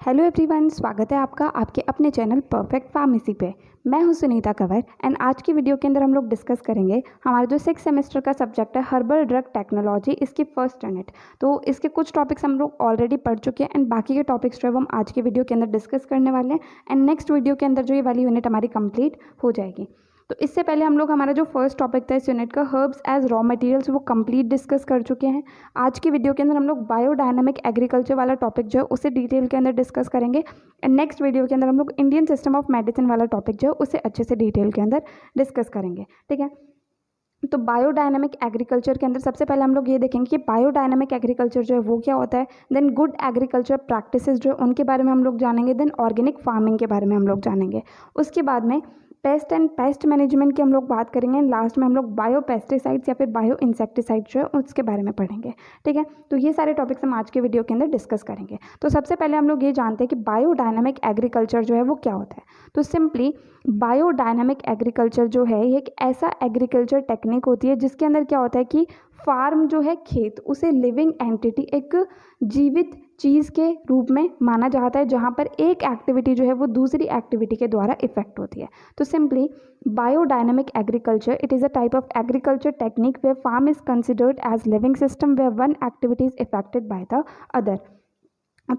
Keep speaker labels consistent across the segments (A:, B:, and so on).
A: Hello everyone, स्वागत है आपका आपके अपने चैनल परफेक्ट फार्मेसी पे। मैं हूं सुनीता कंवर एंड आज की वीडियो के अंदर हम लोग डिस्कस करेंगे हमारा जो 6 सेमेस्टर का सब्जेक्ट है हर्बल ड्रग टेक्नोलॉजी, इसकी फर्स्ट यूनिट। तो इसके कुछ टॉपिक्स हम लोग ऑलरेडी पढ़ चुके हैं एंड बाकी के टॉपिक्स जो है वो हम आज की वीडियो के अंदर डिस्कस करने वाले हैं एंड नेक्स्ट वीडियो के अंदर जो ये वाली यूनिट हमारी कंप्लीट हो जाएगी। तो इससे पहले हम लोग हमारा जो फर्स्ट टॉपिक था इस यूनिट का हर्ब्स एज रॉ मटेरियल्स वो कंप्लीट डिस्कस कर चुके हैं। आज की वीडियो के अंदर हम लोग बायोडायनामिक एग्रीकल्चर वाला टॉपिक जो है उसे डिटेल के अंदर डिस्कस करेंगे एंड नेक्स्ट वीडियो के अंदर हम लोग इंडियन सिस्टम ऑफ मेडिसिन वाला टॉपिक जो है उसे अच्छे से डिटेल के अंदर डिस्कस करेंगे। ठीक है, तो बायोडायनामिक एग्रीकल्चर के अंदर सबसे पहले हम लोग ये देखेंगे कि बायोडायनामिक एग्रीकल्चर जो है वो क्या होता है। देन गुड एग्रीकल्चर प्रैक्टिसेस जो है उनके बारे में हम लोग जानेंगे। देन ऑर्गेनिक फार्मिंग के बारे में हम लोग जानेंगे। उसके बाद में पेस्ट एंड पेस्ट मैनेजमेंट की हम लोग बात करेंगे। लास्ट में हम लोग बायो पेस्टिसाइड्स या फिर बायो इंसेक्टिसाइड जो है उसके बारे में पढ़ेंगे। ठीक है, तो ये सारे टॉपिक्स हम आज के वीडियो के अंदर डिस्कस करेंगे। तो सबसे पहले हम लोग ये जानते हैं कि बायोडायनामिक एग्रीकल्चर जो है वो क्या होता है। तो सिंपली बायोडायनामिक एग्रीकल्चर जो है ये एक ऐसा एग्रीकल्चर टेक्निक होती है जिसके अंदर क्या होता है कि फार्म जो है खेत, उसे लिविंग एंटिटी, एक जीवित चीज़ के रूप में माना जाता है जहाँ पर एक एक्टिविटी जो है वो दूसरी एक्टिविटी के द्वारा इफेक्ट होती है। तो simply biodynamic agriculture it is a type of agriculture technique where farm is considered as living system where one activity is affected by the other.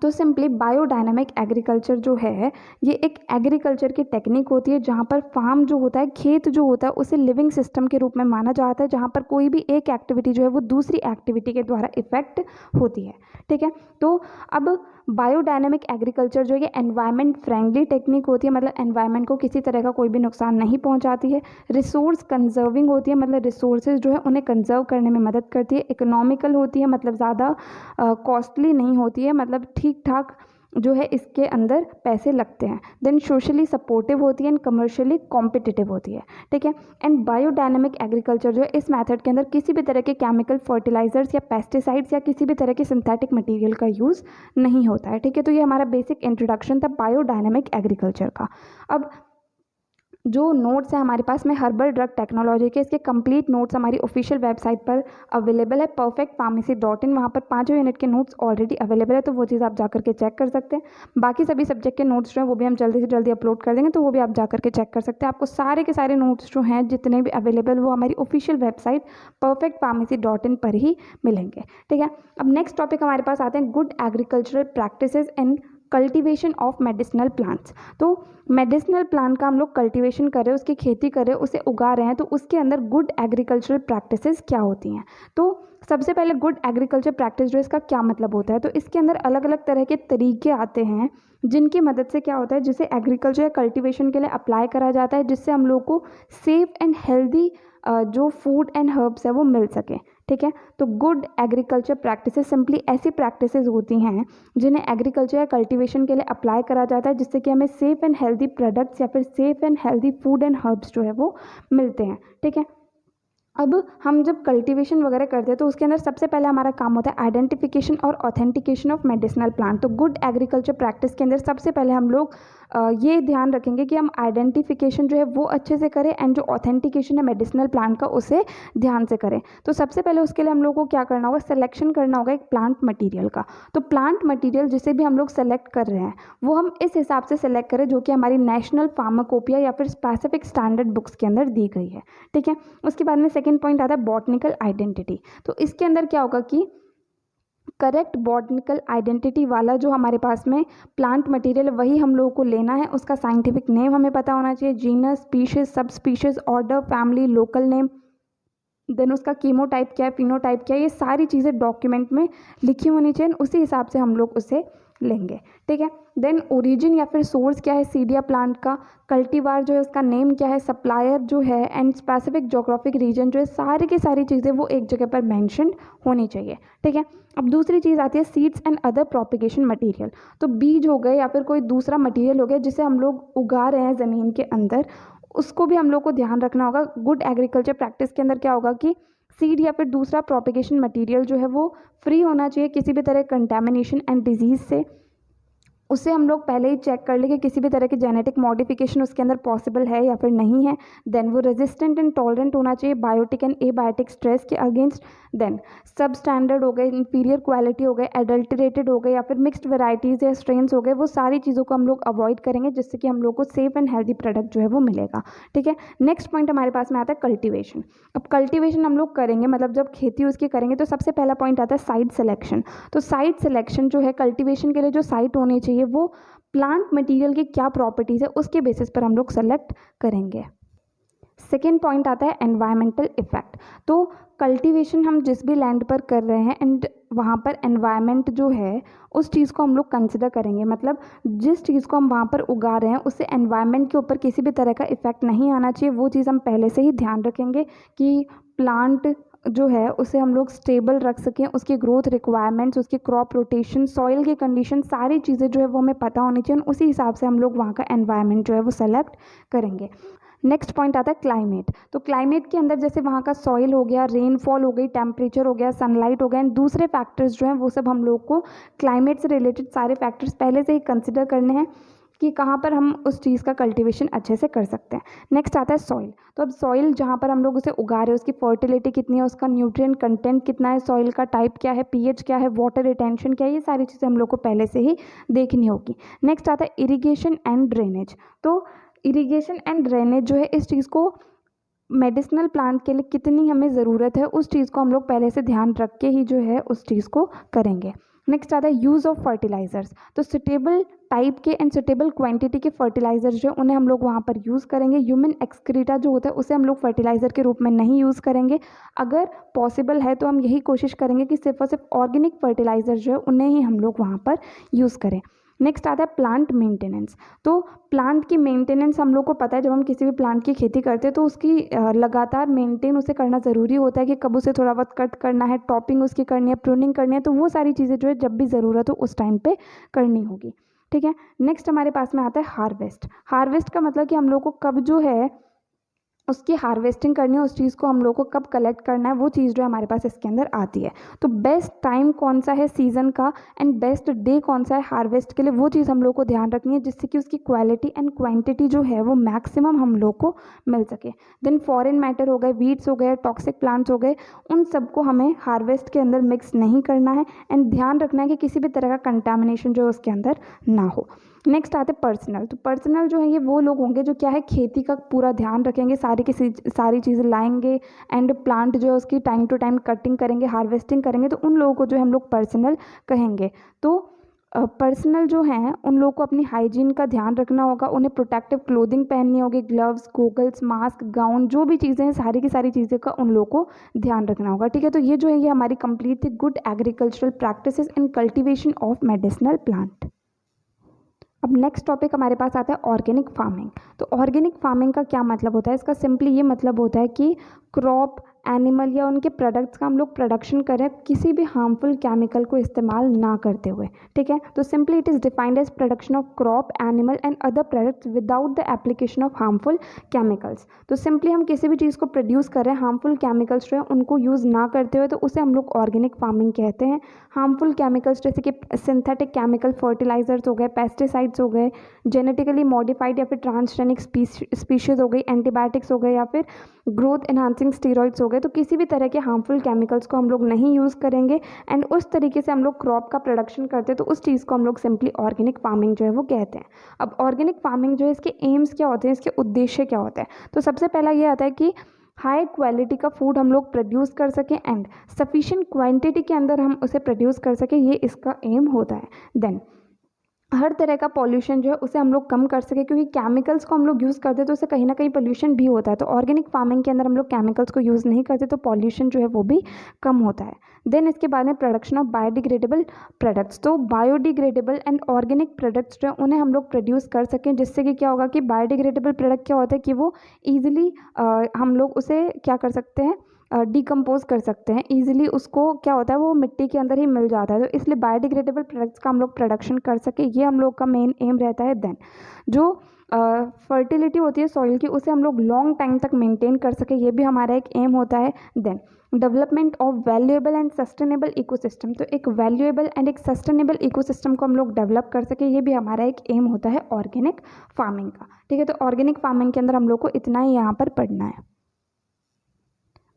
A: तो सिंपली बायोडायनामिक एग्रीकल्चर जो है ये एक एग्रीकल्चर की टेक्निक होती है जहाँ पर फार्म जो होता है, खेत जो होता है, उसे लिविंग सिस्टम के रूप में माना जाता है जहाँ पर कोई भी एक एक्टिविटी जो है वो दूसरी एक्टिविटी के द्वारा इफेक्ट होती है। ठीक है, तो अब बायोडायनामिक एग्रीकल्चर जो है ये एनवायरनमेंट फ्रेंडली टेक्निक होती है, मतलब एनवायरनमेंट को किसी तरह का कोई भी नुकसान नहीं पहुंचाती है। रिसोर्स कंजर्विंग होती है, मतलब रिसोर्सेज जो है उन्हें कंजर्व करने में मदद करती है। इकोनॉमिकल होती है, मतलब ज़्यादा कॉस्टली नहीं होती है, मतलब ठीक ठाक जो है इसके अंदर पैसे लगते हैं। देन सोशली सपोर्टिव होती है एंड कमर्शियली कॉम्पिटिटिव होती है। ठीक है, एंड बायोडायनामिक एग्रीकल्चर जो है इस मेथड के अंदर किसी भी तरह के केमिकल फर्टिलाइजर्स या पेस्टिसाइड्स या किसी भी तरह के सिंथेटिक मटेरियल का यूज़ नहीं होता है। ठीक है, तो ये हमारा बेसिक इंट्रोडक्शन था बायोडायनामिक एग्रीकल्चर का। अब जो नोट्स है हमारे पास में हर्बल ड्रग टेक्नोलॉजी के, इसके कंप्लीट नोट्स हमारी ऑफिशियल वेबसाइट पर अवेलेबल है perfectpharmacy.in। वहाँ पर 5 यूनिट के नोट्स ऑलरेडी अवेलेबल है, तो वो चीज़ आप जा करके चेक कर सकते हैं। बाकी सभी सब्जेक्ट के नोट्स जो हैं वो भी हम जल्दी से जल्दी अपलोड कर देंगे, तो वो भी आप जा करके चेक कर सकते हैं। आपको सारे के सारे नोट्स जो हैं जितने भी अवेलेबल वो हमारी ऑफिशियल वेबसाइट perfectpharmacy.in पर ही मिलेंगे। ठीक है, अब नेक्स्ट टॉपिक हमारे पास आते हैं good agricultural practices and cultivation of medicinal plants. तो मेडिसिनल प्लांट का हम लोग कल्टीवेशन कर रहे हैं, उसकी खेती कर रहे हैं, उसे उगा रहे हैं, तो उसके अंदर गुड एग्रीकल्चरल प्रैक्टिसेस क्या होती हैं। तो सबसे पहले गुड एग्रीकल्चर प्रैक्टिस जो इसका क्या मतलब होता है, तो इसके अंदर अलग अलग तरह के तरीके आते हैं जिनकी मदद से क्या होता है, जिसे एग्रीकल्चर या कल्टीवेशन के लिए अप्लाई करा जाता है, जिससे हम लोग को सेफ एंड हेल्दी जो फूड एंड हर्ब्स है वो मिल सके। ठीक है, तो गुड एग्रीकल्चर प्रैक्टिसेस सिंपली ऐसी प्रैक्टिसेस होती हैं जिन्हें एग्रीकल्चर या कल्टीवेशन के लिए अप्लाई करा जाता है, जिससे कि हमें सेफ एंड हेल्दी प्रोडक्ट्स या फिर safe and healthy food and herbs जो है वो मिलते हैं। ठीक है, अब हम जब कल्टीवेशन वगैरह करते हैं तो उसके अंदर सबसे पहले हमारा काम होता है आइडेंटिफिकेशन और ऑथेंटिकेशन ऑफ मेडिसिनल प्लांट। तो गुड एग्रीकल्चर प्रैक्टिस के अंदर सबसे पहले हम लोग ये ध्यान रखेंगे कि हम आइडेंटिफिकेशन जो है वो अच्छे से करें एंड जो ऑथेंटिकेशन है मेडिसिनल प्लांट का उसे ध्यान से करें। तो सबसे पहले उसके लिए हम लोग को क्या करना होगा, सिलेक्शन करना होगा एक प्लांट मटीरियल का। तो प्लांट मटीरियल जिसे भी हम लोग सेलेक्ट कर रहे हैं वो हम इस हिसाब से सेलेक्ट करें जो कि हमारी नेशनल फार्माकोपिया या फिर स्पेसिफिक स्टैंडर्ड बुक्स के अंदर दी गई है। ठीक है, उसके बाद में सेकेंड पॉइंट आता है बॉटनिकल आइडेंटिटी। तो इसके अंदर क्या होगा कि करेक्ट बॉटनिकल आइडेंटिटी वाला जो हमारे पास में प्लांट मटेरियल वही हम लोगों को लेना है। उसका साइंटिफिक नेम हमें पता होना चाहिए, genus, species, sub species, order, family, local name, then उसका कीमोटाइप क्या है, फिनोटाइप क्या है, ये सारी चीज़ें डॉक्यूमेंट में लिखी होनी चाहिए। उसी हिसाब से हम लोग उसे लेंगे। ठीक है, देन ओरिजिन या फिर सोर्स क्या है सीडिया प्लांट का, कल्टीवार जो है उसका नेम क्या है, सप्लायर जो है एंड स्पेसिफिक जोग्राफिक रीजन जो है, सारी की सारी चीज़ें वो एक जगह पर मेंशन होनी चाहिए। ठीक है, अब दूसरी चीज़ आती है seeds and other propagation material. तो बीज हो गए या फिर कोई दूसरा मटेरियल हो गया जिसे हम लोग उगा रहे हैं ज़मीन के अंदर, उसको भी हम लोग को ध्यान रखना होगा। गुड एग्रीकल्चर प्रैक्टिस के अंदर क्या होगा कि सीड या फिर दूसरा प्रोपिगेशन मटेरियल जो है वो फ्री होना चाहिए किसी भी तरह कंटेमिनेशन एंड डिजीज़ से। उसे हम लोग पहले ही चेक कर लें कि किसी भी तरह की जेनेटिक मॉडिफिकेशन उसके अंदर पॉसिबल है या फिर नहीं है। देन वो रेजिस्टेंट एंड टॉलरेंट होना चाहिए बायोटिक एंड एबायोटिक स्ट्रेस के अगेंस्ट। देन सब स्टैंडर्ड हो गए, इंफीरियर क्वालिटी हो गए, एडल्टरेटेड हो गए या फिर मिक्स्ड वेराइटीज़ या स्ट्रेन्स हो गए, वो सारी चीज़ों को हम लोग अवॉइड करेंगे जिससे कि हम लोग को सेफ एंड हेल्दी प्रोडक्ट जो है वो मिलेगा। ठीक है, नेक्स्ट पॉइंट हमारे पास में आता है कल्टीवेशन। अब कल्टीवेशन हम लोग करेंगे, मतलब जब खेती उसकी करेंगे तो सबसे पहला पॉइंट आता है साइट सिलेक्शन। तो साइट सिलेक्शन जो है कल्टीवेशन के लिए जो साइट होनी चाहिए वो प्लांट मटेरियल की क्या प्रॉपर्टीज़ है उसके बेसिस पर हम लोग सेलेक्ट करेंगे। सेकेंड पॉइंट आता है एनवायरमेंटल इफेक्ट। तो कल्टीवेशन हम जिस भी लैंड पर कर रहे हैं एंड वहाँ पर एनवायरनमेंट जो है उस चीज़ को हम लोग कंसिडर करेंगे, मतलब जिस चीज़ को हम वहाँ पर उगा रहे हैं उससे एनवायरनमेंट के ऊपर किसी भी तरह का इफेक्ट नहीं आना चाहिए। वो चीज़ हम पहले से ही ध्यान रखेंगे कि प्लांट जो है उसे हम लोग स्टेबल रख सकें, उसकी ग्रोथ रिक्वायरमेंट्स, उसकी क्रॉप रोटेशन, सॉइल की कंडीशन, सारी चीज़ें जो है वो हमें पता होनी चाहिए। उसी हिसाब से हम लोग वहाँ का एनवायरनमेंट जो है वो सेलेक्ट करेंगे। नेक्स्ट पॉइंट आता है क्लाइमेट। तो क्लाइमेट के अंदर जैसे वहाँ का सॉइल हो गया, रेनफॉल हो गई, टेम्परेचर हो गया, सनलाइट हो गया एंड दूसरे फैक्टर्स जो हैं वो सब हम लोग को क्लाइमेट से रिलेटेड सारे फैक्टर्स पहले से ही कंसिडर करने हैं कि कहाँ पर हम उस चीज़ का कल्टीवेशन अच्छे से कर सकते हैं। नेक्स्ट आता है सॉइल। तो अब सॉइल जहाँ पर हम लोग उसे उगा रहे हैं उसकी फर्टिलिटी कितनी है, उसका न्यूट्रिएंट कंटेंट कितना है, सॉइल का टाइप क्या है, पीएच क्या है, वाटर रिटेंशन क्या है, ये सारी चीज़ें हम लोग को पहले से ही देखनी होगी। नेक्स्ट आता है इरिगेशन एंड ड्रेनेज। तो इरिगेशन एंड ड्रेनेज जो है इस चीज़ को मेडिसिनल प्लांट के लिए कितनी हमें ज़रूरत है उस चीज़ को हम लोग पहले से ध्यान रख के ही जो है उस चीज़ को करेंगे। नेक्स्ट आता है यूज़ ऑफ फर्टिलाइज़र्स। तो सुटेबल टाइप के एंड सुटेबल क्वांटिटी के फर्टिलाइज़र जो है उन्हें हम लोग वहाँ पर यूज़ करेंगे। ह्यूमन एक्सक्रीटा जो होता है उसे हम लोग फर्टिलाइज़र के रूप में नहीं यूज़ करेंगे। अगर पॉसिबल है तो हम यही कोशिश करेंगे कि सिर्फ और सिर्फ ऑर्गेनिक फर्टिलाइज़र जो है उन्हें ही हम लोग वहाँ पर यूज़ करें। नेक्स्ट आता है प्लांट मेंटेनेंस। तो प्लांट की मेंटेनेंस हम लोग को पता है, जब हम किसी भी प्लांट की खेती करते हैं तो उसकी लगातार मेंटेन उसे करना ज़रूरी होता है कि कब उसे थोड़ा बहुत कट करना है, टॉपिंग उसकी करनी है, प्रूनिंग करनी है, तो वो सारी चीज़ें जो है जब भी ज़रूरत हो उस टाइम पे करनी होगी। ठीक है, नेक्स्ट हमारे पास में आता है हार्वेस्ट। हार्वेस्ट का मतलब कि हम लोग को कब जो है उसकी हार्वेस्टिंग करनी है, उस चीज़ को हम लोग को कब कलेक्ट करना है, वो चीज़ जो हमारे पास इसके अंदर आती है। तो बेस्ट टाइम कौन सा है सीज़न का एंड बेस्ट डे कौन सा है हार्वेस्ट के लिए, वो चीज़ हम लोग को ध्यान रखनी है जिससे कि उसकी क्वालिटी एंड क्वांटिटी जो है वो मैक्सिमम हम लोग को मिल सके। देन फॉरेन मैटर हो गए, वीड्स हो गए, टॉक्सिक प्लांट्स हो गए, उन सबको हमें हार्वेस्ट के अंदर मिक्स नहीं करना है एंड ध्यान रखना है कि किसी भी तरह का कंटामिनेशन जो है उसके अंदर ना हो। नेक्स्ट आते हैं पर्सनल। तो पर्सनल जो है ये वो लोग होंगे जो क्या है खेती का पूरा ध्यान रखेंगे, सारी चीज़ें लाएंगे एंड प्लांट जो है उसकी टाइम टू टाइम कटिंग करेंगे, हार्वेस्टिंग करेंगे, तो उन लोगों को जो है हम लोग पर्सनल कहेंगे। तो पर्सनल जो हैं उन लोगों को अपनी हाइजीन का ध्यान रखना होगा, उन्हें प्रोटेक्टिव क्लोथिंग पहननी होगी, ग्लव्स, गोगल्स, मास्क, गाउन, जो भी चीज़ें हैं सारी की सारी चीज़ें का उन लोगों को ध्यान रखना होगा। ठीक है, तो ये जो है ये हमारी कंप्लीट थी good agricultural practices in cultivation of medicinal plant. अब नेक्स्ट टॉपिक हमारे पास आता है ऑर्गेनिक फार्मिंग। तो ऑर्गेनिक फार्मिंग का क्या मतलब होता है, इसका सिंपली ये मतलब होता है कि क्रॉप, एनिमल या उनके प्रोडक्ट्स का हम लोग प्रोडक्शन करें किसी भी हार्मफुल केमिकल को इस्तेमाल ना करते हुए। ठीक है, तो simply it is defined as production of crop, animal and other products without the application of harmful chemicals. तो सिंपली हम किसी भी चीज़ को प्रोड्यूस करें हार्मफुल केमिकल्स जो है उनको यूज़ ना करते हुए, तो उसे हम लोग ऑर्गेनिक फार्मिंग कहते हैं। हार्मफुल केमिकल्स जैसे कि सिंथेटिक केमिकल फर्टिलाइजर्स हो गए, पेस्टिसाइड्स हो गए, जेनेटिकली मॉडिफाइड या फिर ट्रांसजेनिक स्पीशीज़ हो गई, एंटीबायोटिक्स हो गए या फिर ग्रोथ एनहांसिंग स्टेरॉइड्स हो गए, तो किसी भी तरह के हार्मफुल केमिकल्स को हम लोग नहीं यूज़ करेंगे एंड उस तरीके से हम लोग क्रॉप का प्रोडक्शन करते हैं, तो उस चीज़ को हम लोग सिंपली ऑर्गेनिक फार्मिंग जो है वो कहते हैं। अब ऑर्गेनिक फार्मिंग जो है इसके एम्स क्या होते हैं, इसके उद्देश्य क्या होता है, तो सबसे पहला ये आता है कि हाई क्वालिटी का फूड हम लोग प्रोड्यूस कर सकें एंड सफिशिएंट क्वांटिटी के अंदर हम उसे प्रोड्यूस कर सकें, ये इसका एम होता है। देन हर तरह का पॉल्यूशन जो है उसे हम लोग कम कर सके, क्योंकि केमिकल्स को हम लोग यूज़ करते हैं तो उससे कहीं ना कहीं पॉल्यूशन भी होता है। तो ऑर्गेनिक फार्मिंग के अंदर हम लोग केमिकल्स को यूज़ नहीं करते तो पॉल्यूशन जो है वो भी कम होता है। देन इसके बाद में प्रोडक्शन ऑफ बायोडिग्रेडेबल प्रोडक्ट्स। तो बायोडिग्रेडेबल एंड ऑर्गेनिक प्रोडक्ट्स जो है उन्हें हम लोग प्रोड्यूस कर सकें, जिससे कि क्या होगा कि बायोडिग्रेडेबल प्रोडक्ट क्या होता है कि वो ईजिली हम लोग उसे क्या कर सकते हैं, डिकम्पोज कर सकते हैं ईजिली, उसको क्या होता है वो मिट्टी के अंदर ही मिल जाता है। तो इसलिए बायोडिग्रेडेबल प्रोडक्ट्स का हम लोग प्रोडक्शन कर सके, ये हम लोग का मेन एम रहता है। देन जो फर्टिलिटी होती है सॉइल की, उसे हम लोग लॉन्ग टाइम तक मेंटेन कर सके, ये भी हमारा एक एम होता है। Then development of valuable and sustainable ecosystem, तो एक वैल्यूएबल एंड एक सस्टेनेबल इकोसिस्टम को हम लोग डेवलप कर सके, ये भी हमारा एक एम होता है ऑर्गेनिक फार्मिंग का। ठीक है, तो ऑर्गेनिक फार्मिंग के अंदर हम लोग को इतना ही यहाँ पर पढ़ना है।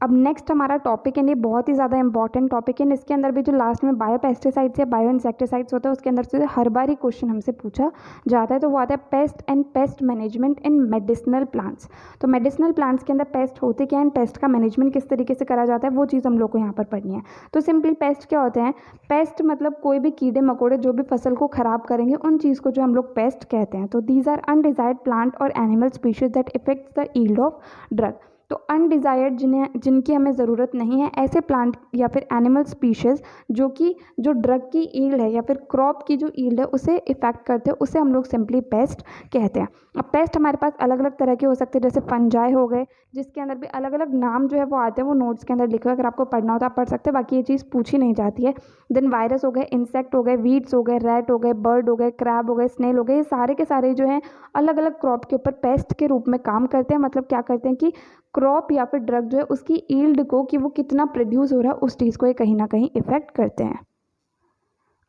A: अब नेक्स्ट हमारा टॉपिक है, ये बहुत ही ज़्यादा इंपॉर्टेंट टॉपिक है। इसके अंदर भी जो लास्ट में बायो पेस्टिसाइड्स या बायो इंसेक्टिसाइड्स होता है, उसके अंदर से हर बार ही क्वेश्चन हमसे पूछा जाता है, तो वो आता है paste and pest management in medicinal plants. तो मेडिसिनल प्लांट्स के अंदर पेस्ट होते क्या है, पेस्ट का मैनेजमेंट किस तरीके से करा जाता है, वो चीज़ हम लोग को यहाँ पर पढ़नी है। तो सिंपली पेस्ट क्या होते हैं, पेस्ट मतलब कोई भी कीड़े मकोड़े जो भी फसल को खराब करेंगे, उन चीज़ को जो हम लोग पेस्ट कहते हैं। तो दीज आर अनडिजायर्ड प्लांट और animal species that effects the yield of drug. तो अनडिज़ायर्ड जिनकी हमें ज़रूरत नहीं है, ऐसे प्लांट या फिर एनिमल स्पीशीज़ जो ड्रग की ईल्ड है या फिर क्रॉप की जो ईल्ड है उसे इफेक्ट करते हैं, उसे हम लोग सिंपली पेस्ट कहते हैं। अब पेस्ट हमारे पास अलग अलग तरह के हो सकते हैं, जैसे फंजाई हो गए, जिसके अंदर भी अलग अलग नाम जो है वो आते हैं, वो नोट्स के अंदर लिखे हुए, अगर आपको पढ़ना हो तो आप पढ़ सकते हैं, बाकी ये चीज़ पूछी नहीं जाती है। देन वायरस हो गए, इंसेक्ट हो गए, वीड्स हो गए, रैट हो गए, बर्ड हो गए, क्रैब हो गए, स्नेल हो गए, ये सारे के सारे जो हैं अलग अलग क्रॉप के ऊपर पेस्ट के रूप में काम करते हैं। मतलब क्या करते हैं कि क्रॉप या फिर ड्रग जो है उसकी ईल्ड को, कि वो कितना प्रोड्यूस हो रहा है, उस चीज़ को ये कहीं ना कहीं इफेक्ट करते हैं।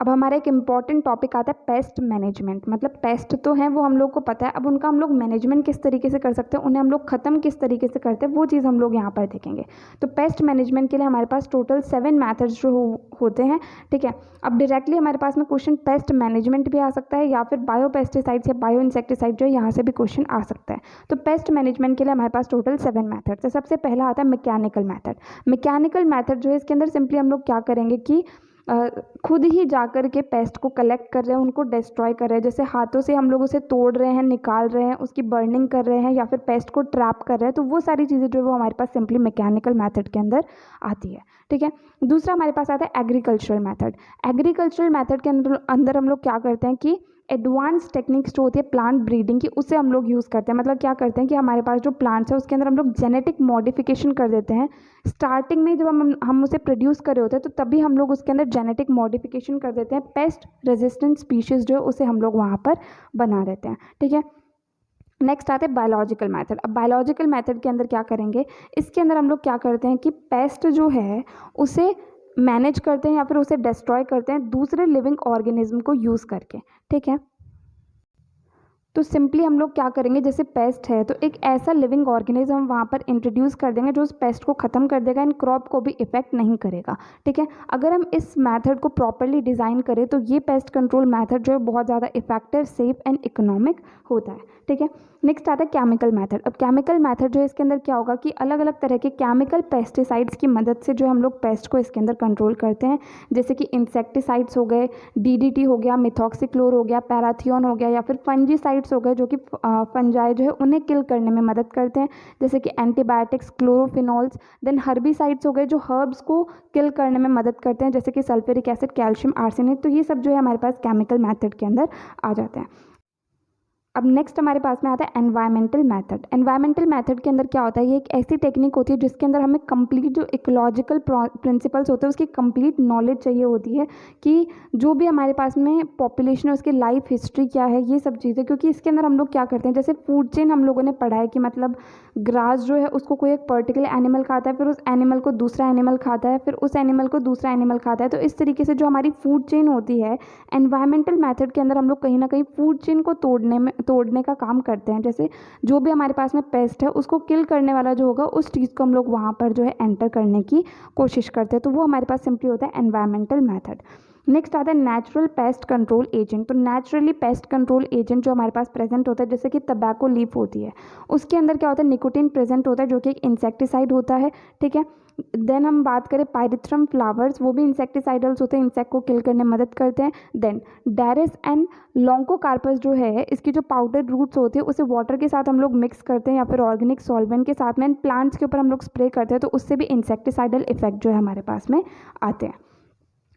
A: अब हमारा एक इम्पॉर्टेंट टॉपिक आता है पेस्ट मैनेजमेंट। मतलब पेस्ट तो हैं वो हम लोग को पता है, अब उनका हम लोग मैनेजमेंट किस तरीके से कर सकते हैं, उन्हें हम लोग ख़त्म किस तरीके से करते हैं, वो चीज़ हम लोग यहाँ पर देखेंगे। तो पेस्ट मैनेजमेंट के लिए हमारे पास टोटल 7 मैथड्स जो होते हैं। ठीक है, अब डायरेक्टली हमारे पास में क्वेश्चन पेस्ट मैनेजमेंट भी आ सकता है, या फिर बायो पेस्टिसाइड्स या बायो इंसेक्टिसाइड जो है यहाँ से भी क्वेश्चन आ सकता है। तो पेस्ट मैनेजमेंट के लिए हमारे पास टोटल 7 मैथड्स है। सबसे पहला आता है मैकेनिकल मैथड। मैकेनिकल मैथड जो है, इसके अंदर सिंपली हम लोग क्या करेंगे कि खुद ही जाकर के पेस्ट को कलेक्ट कर रहे हैं, उनको डिस्ट्रॉय कर रहे हैं, जैसे हाथों से हम लोग उसे तोड़ रहे हैं, निकाल रहे हैं, उसकी बर्निंग कर रहे हैं, या फिर पेस्ट को ट्रैप कर रहे हैं। तो वो सारी चीज़ें जो है वो हमारे पास सिंपली मैकेनिकल मेथड के अंदर आती है। ठीक है, दूसरा हमारे पास आता है एग्रीकल्चरल मेथड। एग्रीकल्चरल मेथड के अंदर हम लोग क्या करते हैं कि एडवांस टेक्निक्स जो होती है प्लांट ब्रीडिंग की, उसे हम लोग यूज़ करते हैं। मतलब क्या करते हैं कि हमारे पास जो प्लांट्स है उसके अंदर हम लोग जेनेटिक मॉडिफिकेशन कर देते हैं। स्टार्टिंग में जब हम उसे प्रोड्यूस कर रहे होते हैं, तो तभी हम लोग उसके अंदर जेनेटिक मॉडिफिकेशन कर देते हैं, पेस्ट रेजिस्टेंट स्पीशीज़ जो है उसे हम लोग वहाँ पर बना देते हैं। ठीक है, नेक्स्ट आते हैं बायोलॉजिकल मेथड। अब बायोलॉजिकल मेथड के अंदर क्या करेंगे, इसके अंदर हम लोग क्या करते हैं कि पेस्ट जो है उसे मैनेज करते हैं या फिर उसे डिस्ट्रॉय करते हैं दूसरे लिविंग ऑर्गेनिज्म को यूज़ करके। ठीक है, तो सिंपली हम लोग क्या करेंगे, जैसे पेस्ट है तो एक ऐसा लिविंग ऑर्गेनिज्म हम वहाँ पर इंट्रोड्यूस कर देंगे जो उस पेस्ट को ख़त्म कर देगा, इन क्रॉप को भी इफेक्ट नहीं करेगा। ठीक है, अगर हम इस मेथड को प्रॉपरली डिज़ाइन करें तो ये पेस्ट कंट्रोल मेथड जो है बहुत ज़्यादा इफेक्टिव, सेफ एंड इकोनॉमिक होता है। ठीक है, नेक्स्ट आता है केमिकल मेथड। अब केमिकल मेथड जो है इसके अंदर क्या होगा कि अलग अलग तरह के केमिकल पेस्टिसाइड्स की मदद से जो हम लोग पेस्ट को इसके अंदर कंट्रोल करते हैं, जैसे कि इंसेक्टिसाइड्स हो गए, डीडीटी हो गया, मिथॉक्सीक्लोर हो गया, पैराथियन हो गया, या फिर फंजीसाइड्स हो गए जो कि फंजाई जो है उन्हें किल करने में मदद करते हैं, जैसे कि एंटीबायोटिक्स, क्लोरोफिनॉल्स। देन हर्बिसाइड्स हो गए जो हर्ब्स को किल करने में मदद करते हैं, जैसे कि सल्फ्यूरिक एसिड, कैल्शियम आर्सेनेट। तो ये सब जो है हमारे पास केमिकल मेथड के अंदर आ जाते हैं। अब नेक्स्ट हमारे पास में आता है एनवायरमेंटल मेथड। एनवायरमेंटल मेथड के अंदर क्या होता है, ये एक ऐसी टेक्निक होती है जिसके अंदर हमें कंप्लीट जो इकोलॉजिकल प्रिंसिपल्स होते हैं उसकी कंप्लीट नॉलेज चाहिए होती है, कि जो भी हमारे पास में पॉपुलेशन है उसकी लाइफ हिस्ट्री क्या है, ये सब चीज़ें। क्योंकि इसके अंदर हम लोग क्या करते हैं, जैसे फूड चेन हम लोगों ने पढ़ा है कि मतलब ग्रास जो है उसको कोई एक पर्टिकुलर एनिमल खाता है, फिर उस एनिमल को दूसरा एनिमल खाता है, फिर उस एनिमल को दूसरा एनिमल खाता है। तो इस तरीके से जो हमारी फूड चेन होती है, एनवायरमेंटल मेथड के अंदर हम लोग कहीं ना कहीं फूड चेन को तोड़ने का काम करते हैं। जैसे जो भी हमारे पास में पेस्ट है उसको किल करने वाला जो होगा, उस चीज़ को हम लोग वहाँ पर जो है एंटर करने की कोशिश करते हैं। तो वो हमारे पास सिंपली होता है एनवायरमेंटल मेथड। नेक्स्ट आता है नेचुरल पेस्ट कंट्रोल एजेंट। तो नेचुरली पेस्ट कंट्रोल एजेंट जो हमारे पास प्रेजेंट होता है, जैसे कि टबैको लीफ होती है, उसके अंदर क्या होता है, निकोटीन प्रेजेंट होता है जो कि एक इंसेक्टिसाइड होता है। ठीक है, देन हम बात करें पायरिथ्रम फ्लावर्स, वो भी इंसेक्टिसाइडल्स होते हैं, इंसेक्ट को किल करने में मदद करते हैं। देन डायरेस एंड लॉन्कोकार्पस जो है, इसकी जो पाउडर रूट्स होती है उसे वाटर के साथ हम लोग मिक्स करते हैं या फिर ऑर्गेनिक सॉल्वेंट के साथ में प्लांट्स के ऊपर हम लोग स्प्रे करते हैं, तो उससे भी इंसेक्टिसाइडल इफेक्ट जो है हमारे पास में आते हैं।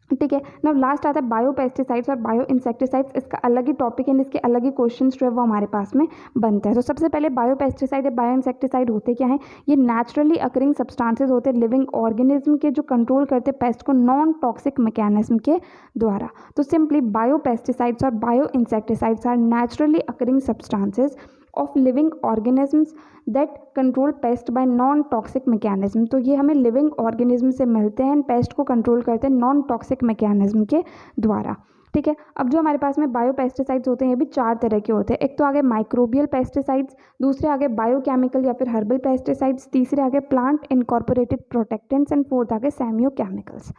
A: ठीक है। नाउ लास्ट आता है बायो पेस्टिसाइड्स और बायो इंसेक्टिसाइड्स। इसका अलग ही टॉपिक है, इसके अलग ही क्वेश्चन जो है वो हमारे पास में बनते हैं। तो सबसे पहले बायो पेस्टिसाइड या बायो इंसेक्टिसाइड होते क्या हैं? ये नेचुरली अकरिंग सब्सटेंसेस होते हैं लिविंग ऑर्गेनिज्म के, जो कंट्रोल करते हैं पेस्ट को नॉन टॉक्सिक मैकेनिज्म के द्वारा। तो सिंपली बायो पेस्टिसाइड्स और bio insecticides are naturally occurring substances of living organisms that control pest by non toxic mechanism. तो ये हमें लिविंग ऑर्गेनिज्म से मिलते हैं, पेस्ट को कंट्रोल करते हैं नॉन टॉक्सिक मैकेनिज्म के द्वारा। ठीक है। अब जो हमारे पास में बायो पेस्टिसाइड्स होते हैं ये भी 4 तरह के होते हैं। एक तो आगे माइक्रोबियल पेस्टिसाइड्स, दूसरे आगे बायोकेमिकल या फिर हर्बल पेस्टिसाइड्स, तीसरे आगे प्लांट इनकॉर्पोरेटेड प्रोटेक्टेंट्स एंड फोर्थ आगे सेमियो केमिकल्स।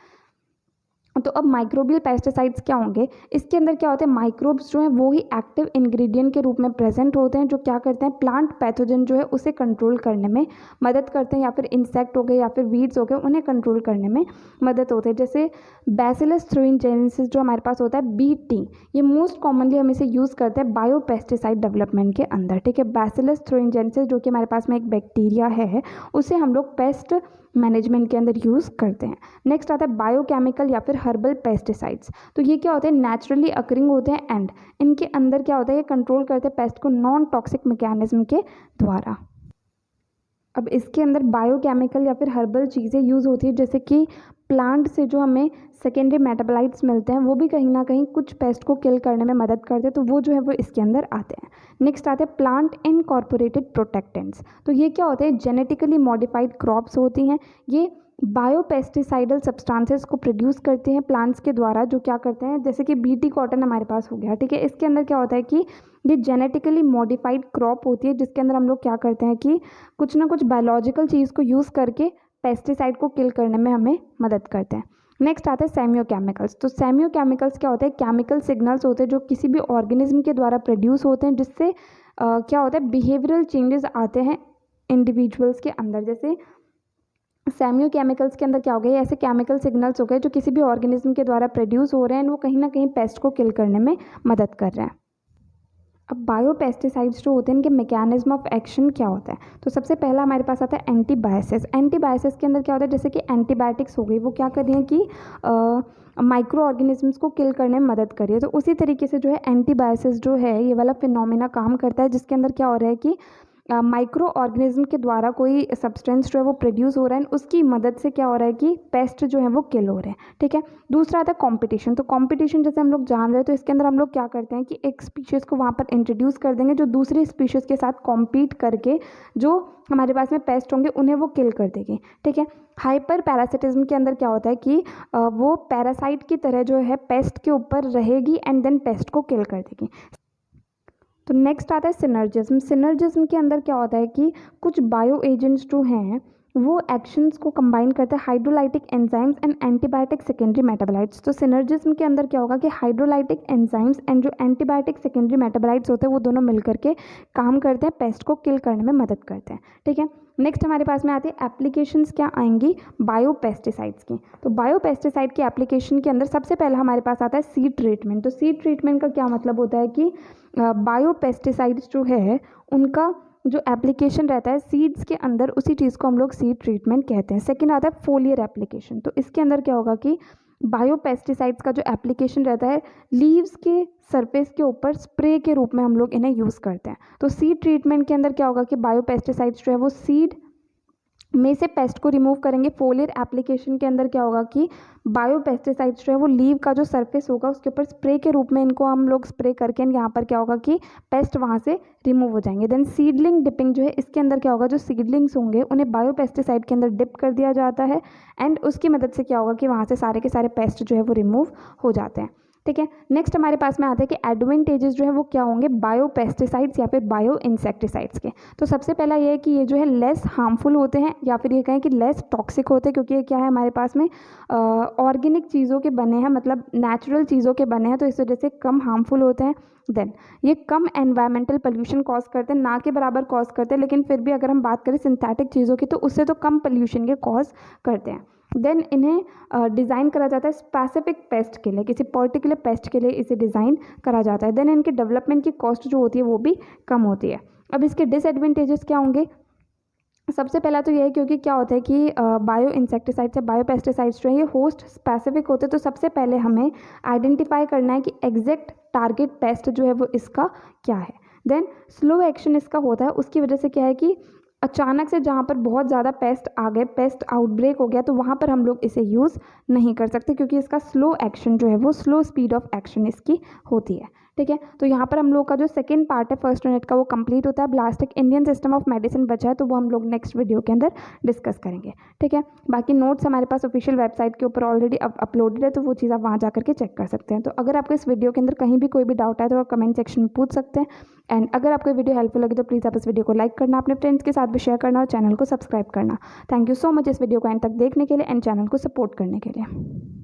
A: तो अब माइक्रोबियल पेस्टिसाइड्स क्या होंगे? इसके अंदर क्या होते हैं? माइक्रोब्स जो हैं वो ही एक्टिव इंग्रेडिएंट के रूप में प्रेजेंट होते हैं, जो क्या करते हैं प्लांट पैथोजन जो है उसे कंट्रोल करने में मदद करते हैं, या फिर इंसेक्ट हो गए या फिर वीड्स हो गए उन्हें कंट्रोल करने में मदद होते हैं। जैसे बैसिलस थ्रोइनजेनेसिस जो हमारे पास होता है BT, ये मोस्ट कॉमनली हम इसे यूज़ करते हैं बायो पेस्टिसाइड डेवलपमेंट के अंदर। ठीक है। बैसिलस थ्रोइनजेनेसिस जो कि हमारे पास में एक बैक्टीरिया है, उसे हम लोग पेस्ट मैनेजमेंट के अंदर यूज़ करते हैं। नेक्स्ट आता है बायोकेमिकल या फिर हर्बल पेस्टिसाइड्स। तो ये क्या होते हैं? नेचुरली अकरिंग होते हैं एंड इनके अंदर क्या होता है? ये कंट्रोल करते हैं पेस्ट को नॉन टॉक्सिक मैकेनिज्म के द्वारा। अब इसके अंदर बायोकेमिकल या फिर हर्बल चीज़ें यूज़ होती है, जैसे कि प्लांट से जो हमें सेकेंडरी मेटाबोलाइट्स मिलते हैं वो भी कहीं ना कहीं कुछ पेस्ट को किल करने में मदद करते हैं, तो वो जो है वो इसके अंदर आते हैं। नेक्स्ट आते हैं प्लांट इनकॉर्पोरेटेड प्रोटेक्टेंट्स। तो ये क्या होते हैं? जेनेटिकली मॉडिफाइड क्रॉप्स होती हैं, ये बायोपेस्टिसाइडल सब्सटेंसेस को प्रोड्यूस करते हैं प्लांट्स के द्वारा, जो क्या करते हैं जैसे कि BT कॉटन हमारे पास हो गया। ठीक है। इसके अंदर क्या होता है कि ये जेनेटिकली मॉडिफाइड क्रॉप होती है, जिसके अंदर हम लोग क्या करते हैं कि कुछ ना कुछ बायोलॉजिकल चीज़ को यूज़ करके पेस्टिसाइड को किल करने में हमें मदद करते हैं। नेक्स्ट आता है सेमियो केमिकल्स। तो सेमियो केमिकल्स क्या होते हैं? केमिकल सिग्नल्स होते हैं जो किसी भी ऑर्गेनिज्म के द्वारा प्रोड्यूस होते हैं, जिससे क्या होता है बिहेवियरल चेंजेस आते हैं इंडिविजुअल्स के अंदर। जैसे सेमियो केमिकल्स के अंदर क्या हो गए? ऐसे केमिकल सिग्नल्स हो गए जो किसी भी ऑर्गेनिज्म के द्वारा प्रोड्यूस हो रहे हैं, वो कहीं ना कहीं पेस्ट को किल करने में मदद कर रहे हैं। अब बायो पेस्टिसाइड्स जो होते हैं इनके मैकेनिज्म ऑफ एक्शन क्या होता है? तो सबसे पहला हमारे पास आता है एंटीबायोसिस। एंटीबायोसिस के अंदर क्या होता है? जैसे कि एंटीबायोटिक्स हो गई, वो क्या कर रही हैं कि माइक्रो ऑर्गेनिजम्स को किल करने में मदद कर रही है। तो उसी तरीके से जो है एंटीबायोसिस जो है ये वाला फिनोमिना काम करता है, जिसके अंदर क्या हो रहा है कि माइक्रो ऑर्गेनिज्म के द्वारा कोई सब्सटेंस जो है वो प्रोड्यूस हो रहा है, उसकी मदद से क्या हो रहा है कि पेस्ट जो है वो किल हो रहे हैं। ठीक है। दूसरा आता है कॉम्पिटिशन। तो कॉम्पिटिशन जैसे हम लोग जान रहे हैं, तो इसके अंदर हम लोग क्या करते हैं कि एक स्पीशीज़ को वहाँ पर इंट्रोड्यूस कर देंगे जो दूसरी स्पीशीज़ के साथ कॉम्पीट करके जो हमारे पास में पेस्ट होंगे उन्हें वो किल कर देगी। ठीक है। हाइपर पैरासिटिज्म के अंदर क्या होता है कि वो पैरासाइट की तरह जो है पेस्ट के ऊपर रहेगी एंड देन पेस्ट को किल कर देगी। तो नेक्स्ट आता है सिनर्जिज्म। सिनर्जिज्म के अंदर क्या होता है कि कुछ बायो एजेंट्स जो हैं वो एक्शंस को कंबाइन करते हैं hydrolytic enzymes and antibiotic secondary metabolites. तो सिनर्जिज्म के अंदर क्या होगा कि हाइड्रोलाइटिक एंजाइम्स एंड जो एंटीबायोटिक सेकेंडरी मेटाबोलाइट्स होते हैं वो दोनों मिलकर के काम करते हैं, पेस्ट को किल करने में मदद करते हैं। ठीक है। नेक्स्ट हमारे पास में आती है एप्लीकेशंस क्या आएंगी बायो पेस्टिसाइड्स की। तो बायो पेस्टिसाइड की एप्लीकेशन के अंदर सबसे पहला हमारे पास आता है सीड ट्रीटमेंट। तो सीड ट्रीटमेंट का क्या मतलब होता है कि बायो पेस्टिसाइड्स जो है उनका जो एप्लीकेशन रहता है सीड्स के अंदर, उसी चीज़ को हम लोग सीड ट्रीटमेंट कहते हैं। सेकेंड आता है फोलियर एप्लीकेशन। तो इसके अंदर क्या होगा कि बायो पेस्टिसाइड्स का जो एप्लीकेशन रहता है लीव्स के सरफेस के ऊपर स्प्रे के रूप में हम लोग इन्हें यूज़ करते हैं। तो सीड ट्रीटमेंट के अंदर क्या होगा कि बायो पेस्टिसाइड्स जो है वो सीड में से पेस्ट को रिमूव करेंगे। फोलियर एप्लीकेशन के अंदर क्या होगा कि बायो पेस्टिसाइड्स जो है वो लीव का जो सरफेस होगा उसके ऊपर स्प्रे के रूप में इनको हम लोग स्प्रे करके यहाँ पर क्या होगा कि पेस्ट वहाँ से रिमूव हो जाएंगे। देन सीडलिंग डिपिंग जो है, इसके अंदर क्या होगा जो सीडलिंग्स होंगे उन्हें बायो पेस्टिसाइड के अंदर डिप कर दिया जाता है एंड उसकी मदद से क्या होगा कि वहाँ से सारे के सारे पेस्ट जो है वो रिमूव हो जाते हैं। ठीक है। नेक्स्ट हमारे पास में आता है कि एडवांटेजेस जो है वो क्या होंगे बायो पेस्टिसाइड्स या फिर बायो इंसेक्टिसाइड्स के। तो सबसे पहला ये है कि ये जो है लेस हार्मफुल होते हैं या फिर ये कहें कि लेस टॉक्सिक होते हैं, क्योंकि ये क्या है हमारे पास में ऑर्गेनिक चीज़ों के बने हैं, मतलब नेचुरल चीज़ों के बने हैं, तो इस वजह से कम हार्मफुल होते हैं। देन ये कम एनवायरमेंटल पोल्यूशन कॉज करते हैं, ना के बराबर कॉज करते हैं, लेकिन फिर भी अगर हम बात करें सिंथेटिक चीज़ों की तो उससे तो कम पोल्यूशन के कॉज करते हैं। देन इन्हें डिज़ाइन करा जाता है स्पेसिफिक पेस्ट के लिए, किसी पर्टिकुलर पेस्ट के लिए इसे डिज़ाइन करा जाता है। देन इनके डेवलपमेंट की कॉस्ट जो होती है वो भी कम होती है। अब इसके डिसएडवांटेजेस क्या होंगे? सबसे पहला तो ये है, क्योंकि क्या होता है कि बायो इंसेक्टिसाइड्स या बायो पेस्टिसाइड्स जो है ये होस्ट स्पेसिफिक होते हैं, तो सबसे पहले हमें आइडेंटिफाई करना है कि एग्जैक्ट टारगेट पेस्ट जो है वो इसका क्या है। देन स्लो एक्शन इसका होता है, उसकी वजह से क्या है कि अचानक से जहाँ पर बहुत ज़्यादा पेस्ट आ गए, पेस्ट आउटब्रेक हो गया, तो वहाँ पर हम लोग इसे यूज़ नहीं कर सकते, क्योंकि इसका स्लो एक्शन जो है वो स्लो स्पीड ऑफ एक्शन इसकी होती है। ठीक है, तो यहाँ पर हम लोग का जो सेकंड पार्ट है फर्स्ट यूनिट का वो कंप्लीट होता है। लास्ट एक इंडियन सिस्टम ऑफ मेडिसिन बचा है, तो वो हम लोग नेक्स्ट वीडियो के अंदर डिस्कस करेंगे। ठीक है, बाकी नोट्स हमारे पास ऑफिशियल वेबसाइट के ऊपर ऑलरेडी अपलोडेड है, तो वो चीज़ आप वहाँ जा करके चेक कर सकते हैं। तो अगर आपको इस वीडियो के अंदर कहीं भी कोई भी डाउट है तो आप कमेंट सेक्शन में पूछ सकते हैं। एंड अगर आपको वीडियो हेल्पफुल लगे तो प्लीज़ आप इस वीडियो को लाइक करना, अपने फ्रेंड्स के साथ भी शेयर करना और चैनल को सब्सक्राइब करना। थैंक यू सो मच इस वीडियो को एंड तक देखने के लिए एंड चैनल को सपोर्ट करने के लिए।